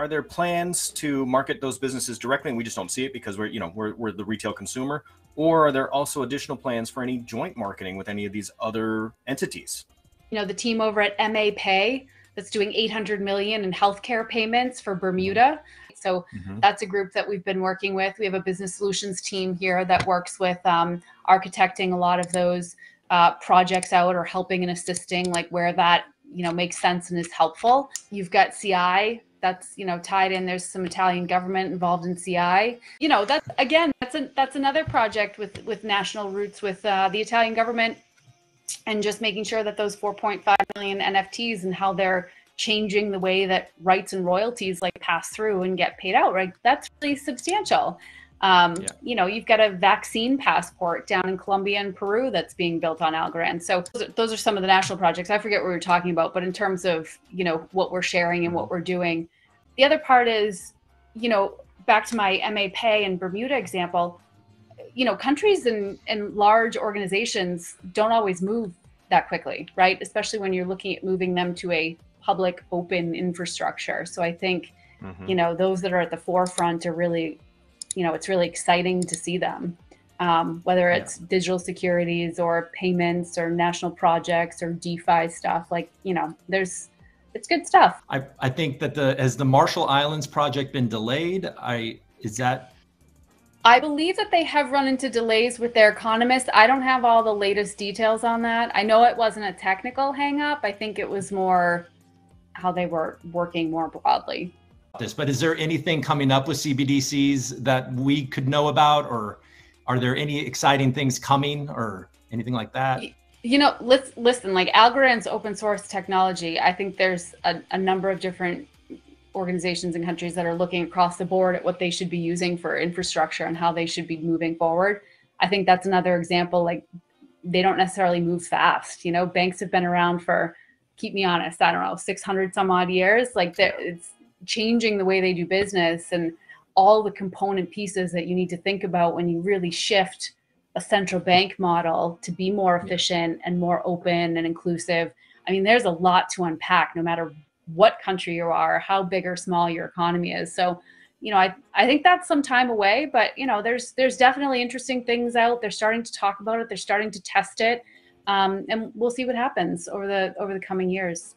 are there plans to market those businesses directly and we just don't see it because we're the retail consumer? Or are there also additional plans for any joint marketing with any of these other entities? The team over at MA Pay that's doing 800 million in healthcare payments for Bermuda. So that's a group that we've been working with. We have a business solutions team here that works with architecting a lot of those projects out, or helping and assisting like where that makes sense and is helpful. You've got CI that's tied in. There's some Italian government involved in CI. That's another project with national roots with the Italian government, and just making sure that those 4.5 million NFTs and how they're changing the way that rights and royalties like pass through and get paid out, right? That's really substantial. You've got a vaccine passport down in Colombia and Peru that's being built on Algorand. So those are some of the national projects. I forget what we were talking about, but in terms of, what we're sharing and what we're doing. The other part is, back to my MA Pay and Bermuda example, countries and large organizations don't always move that quickly, right? Especially when you're looking at moving them to a public open infrastructure. So I think, those that are at the forefront are really, it's really exciting to see them, whether it's digital securities or payments or national projects or DeFi stuff, it's good stuff. I think that has the Marshall Islands project been delayed? I believe that they have run into delays with their economists. I don't have all the latest details on that. I know it wasn't a technical hang up. I think it was more how they were working more broadly. But is there anything coming up with CBDCs that we could know about, or are there any exciting things coming or anything like that? Let's listen, like Algorand's open source technology. I think there's a number of different organizations and countries that are looking across the board at what they should be using for infrastructure and how they should be moving forward. I think that's another example, like they don't necessarily move fast. Banks have been around for, keep me honest, I don't know, 600 some odd years. It's changing the way they do business and all the component pieces that you need to think about when you really shift a central bank model to be more efficient and more open and inclusive. I mean, there's a lot to unpack no matter what country you are, how big or small your economy is. So, I think that's some time away, but there's definitely interesting things out. They're starting to talk about it. They're starting to test it. And we'll see what happens over the coming years.